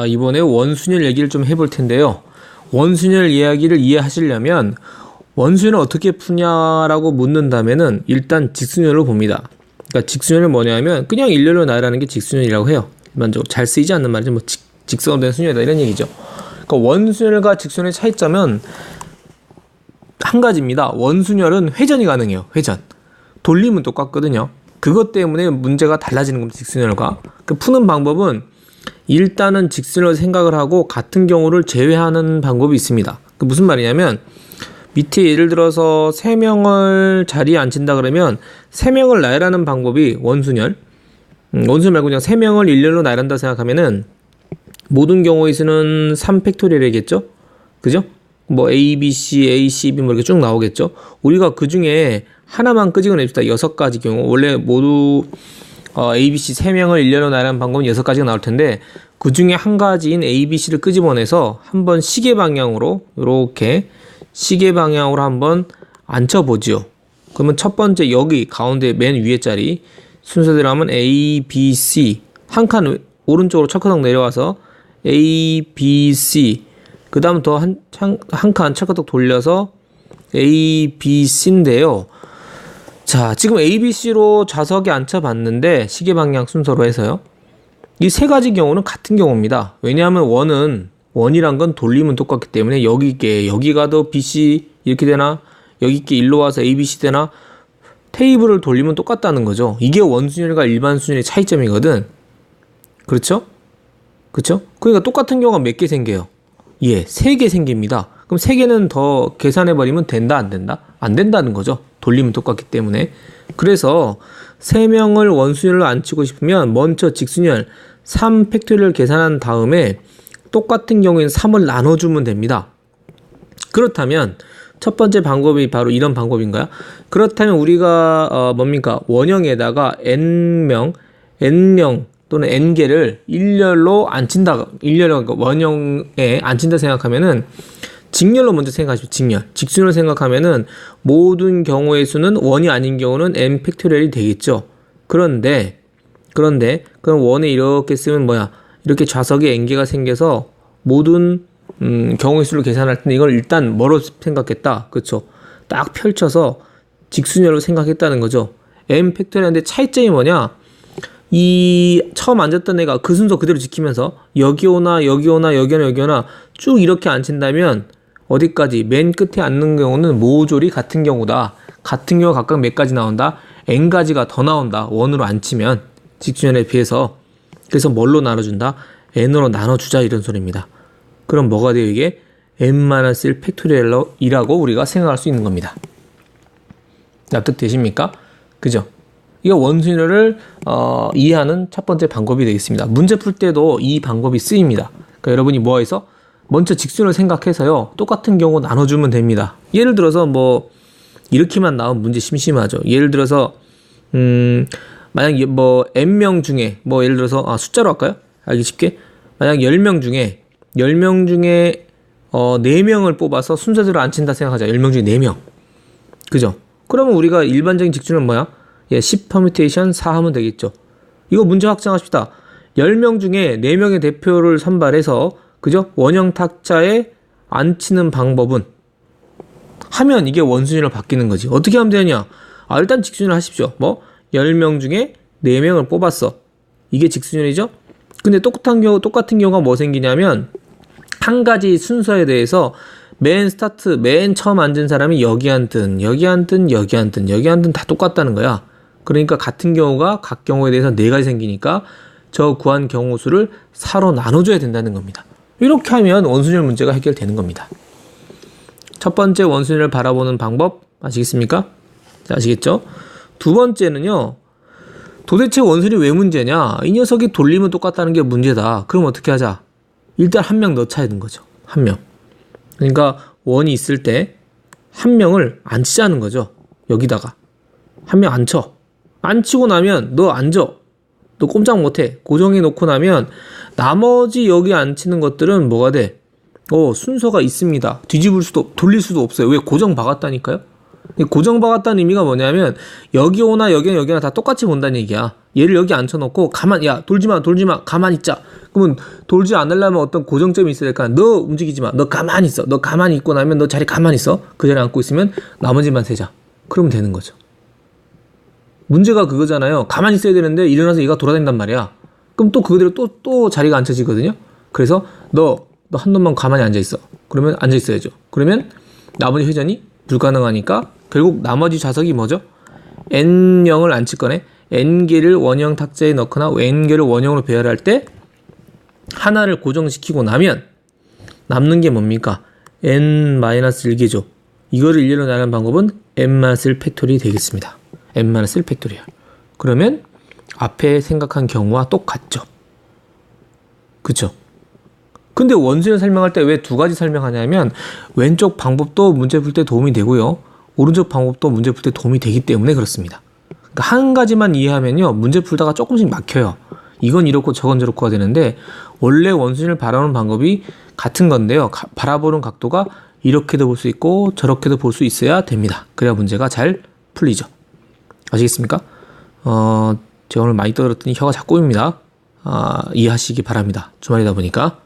이번에 원순열 얘기를 좀 해볼 텐데요. 원순열 이야기를 이해하시려면 원순열을 어떻게 푸냐라고 묻는다면은 일단 직순열로 봅니다. 그러니까 직순열은 뭐냐면 그냥 일렬로 나열하는 게 직순열이라고 해요. 일반적으로 잘 쓰이지 않는 말이죠. 뭐 직선으로 된 순열이다 이런 얘기죠. 그러니까 원순열과 직순열의 차이점은 한 가지입니다. 원순열은 회전이 가능해요. 회전. 돌림은 똑같거든요. 그것 때문에 문제가 달라지는 겁니다. 직순열과. 그 푸는 방법은 일단은 직순을 생각을 하고 같은 경우를 제외하는 방법이 있습니다. 그 무슨 말이냐면 밑에 예를 들어서 3명을 자리에 앉힌다 그러면 3명을 나열하는 방법이 원순열. 원순열 말고 그냥 3명을 일렬로 나열한다 생각하면은 모든 경우에 서는 3팩토리얼이겠죠? 그죠? 뭐 A, B, C, A, C, B 뭐 이렇게 쭉 나오겠죠? 우리가 그 중에 하나만 끄집어냅시다. 6가지 경우. 원래 모두 A, B, C 3명을 일렬로 나열하는 방법은 6가지가 나올 텐데 그 중에 한 가지인 A, B, C를 끄집어내서 한번 시계 방향으로 이렇게 시계 방향으로 한번 앉혀보죠. 그러면 첫 번째 여기 가운데 맨 위에 자리 순서대로 하면 A, B, C 한 칸 오른쪽으로 철커덕 내려와서 A, B, C 그 다음 더 한 칸 철커덕 돌려서 A, B, C인데요. 자, 지금 A, B, C로 좌석에 앉혀봤는데 시계 방향 순서로 해서요. 이 세 가지 경우는 같은 경우입니다. 왜냐하면 원이란 건 돌림은 똑같기 때문에 여기가 더 BC 이렇게 되나 여기께 일로 와서 ABC 되나 테이블을 돌리면 똑같다는 거죠. 이게 원순열과 일반 순열의 차이점이거든. 그렇죠? 그렇죠? 그러니까 똑같은 경우가 몇 개 생겨요? 예, 3개 생깁니다. 그럼 3개는 더 계산해버리면 된다 안 된다? 안 된다는 거죠. 돌림은 똑같기 때문에. 그래서 3명을 원순열로 앉히고 싶으면 먼저 직순열 3팩토리얼 계산한 다음에 똑같은 경우에는 3을 나눠주면 됩니다. 그렇다면 첫 번째 방법이 바로 이런 방법인가요? 그렇다면 우리가 뭡니까? 원형에다가 n명 또는 n개를 일렬로 앉힌다. 일렬로 원형에 앉힌다 생각하면은 직렬로 먼저 생각하시죠. 직렬. 직순을 생각하면은 모든 경우의 수는 원이 아닌 경우는 n 팩토리얼이 되겠죠. 그런데 그럼 원에 이렇게 쓰면 뭐야? 이렇게 좌석에 n개가 생겨서 모든 경우의 수를 계산할 때 이걸 일단 뭐로 생각했다. 그렇죠? 딱 펼쳐서 직순열로 생각했다는 거죠. n 팩토리얼인데 차이점이 뭐냐? 이 처음 앉았던 애가 그 순서 그대로 지키면서 여기 오나 쭉 이렇게 앉힌다면 어디까지? 맨 끝에 앉는 경우는 모조리 같은 경우다. 같은 경우가 각각 몇 가지 나온다? n가지가 더 나온다. 원으로 앉히면 직순열에 비해서. 그래서 뭘로 나눠준다? n으로 나눠주자 이런 소리입니다. 그럼 뭐가 돼요 이게? n-1 팩토리얼이라고 우리가 생각할 수 있는 겁니다. 납득되십니까? 그죠? 이거 원순열을 이해하는 첫 번째 방법이 되겠습니다. 문제 풀 때도 이 방법이 쓰입니다. 그러니까 여러분이 뭐해서 먼저 직순을 생각해서요. 똑같은 경우 나눠주면 됩니다. 예를 들어서 뭐 이렇게만 나오면 문제 심심하죠. 예를 들어서 만약 뭐 n명 중에 뭐 예를 들어서 숫자로 할까요? 알기 쉽게 만약 10명 중에 4명을 뽑아서 순서대로 앉힌다 생각하자. 10명 중에 4명. 그죠? 그러면 우리가 일반적인 직순은 뭐야? 10 퍼뮤테이션 4 하면 되겠죠. 이거 문제 확장합시다. 10명 중에 4명의 대표를 선발해서 그죠? 원형 탁자에 앉히는 방법은 하면 이게 원순열로 바뀌는 거지. 어떻게 하면 되냐? 일단 직순열 하십시오. 뭐 10명 중에 4명을 뽑았어. 이게 직순열이죠? 근데 똑같은 경우가 뭐 생기냐면 한 가지 순서에 대해서 맨 처음 앉은 사람이 여기 앉든 다 똑같다는 거야. 그러니까 같은 경우가 각 경우에 대해서 4가지 생기니까 저 구한 경우 수를 4로 나눠줘야 된다는 겁니다. 이렇게 하면 원순열 문제가 해결되는 겁니다. 첫 번째 원순열을 바라보는 방법 아시겠습니까? 자, 아시겠죠? 두 번째는요. 도대체 원순열이 왜 문제냐? 이 녀석이 돌리면 똑같다는 게 문제다. 그럼 어떻게 하자? 일단 한 명 넣자 하는 거죠. 한 명. 그러니까 원이 있을 때 한 명을 앉히자는 거죠. 여기다가. 한 명 앉혀. 앉히고 나면 너 앉아. 너 꼼짝 못해. 고정해 놓고 나면 나머지 여기 앉히는 것들은 뭐가 돼? 순서가 있습니다. 돌릴 수도 없어요. 왜? 고정 박았다니까요? 고정 박았다는 의미가 뭐냐면 여기 오나 다 똑같이 본다는 얘기야. 얘를 여기 앉혀놓고 야 돌지 마 가만히 있자. 그러면 돌지 않으려면 어떤 고정점이 있어야 될까? 너 움직이지 마. 너 가만히 있어. 너 가만히 있고 나면 너 자리 가만히 있어. 그 자리에 앉고 있으면 나머지만 세자. 그러면 되는 거죠. 문제가 그거잖아요. 가만히 있어야 되는데 일어나서 얘가 돌아다닌단 말이야. 그럼 또 그대로 또 자리가 앉혀지거든요. 그래서 너 한 놈만 가만히 앉아있어. 그러면 앉아있어야죠. 그러면 나머지 회전이 불가능하니까 결국 나머지 좌석이 뭐죠? N형을 앉힐 거네. N개를 원형 탁자에 넣거나 N개를 원형으로 배열할 때 하나를 고정시키고 나면 남는 게 뭡니까? N-1개죠. 이거를 일렬로 나누는 방법은 N-1 팩토리 되겠습니다. N-1 팩토리얼. 그러면 앞에 생각한 경우와 똑같죠. 그쵸? 근데 원수를 설명할 때 왜 두 가지 설명하냐면 왼쪽 방법도 문제 풀 때 도움이 되고요. 오른쪽 방법도 문제 풀 때 도움이 되기 때문에 그렇습니다. 그러니까 한 가지만 이해하면요. 문제 풀다가 조금씩 막혀요. 이건 이렇고 저건 저렇고가 되는데 원래 원수를 바라보는 방법이 같은 건데요. 바라보는 각도가 이렇게도 볼 수 있고 저렇게도 볼 수 있어야 됩니다. 그래야 문제가 잘 풀리죠. 아시겠습니까? 제가 오늘 많이 떠들었더니 혀가 자꾸 꼬입니다. 이해하시기 바랍니다. 주말이다 보니까.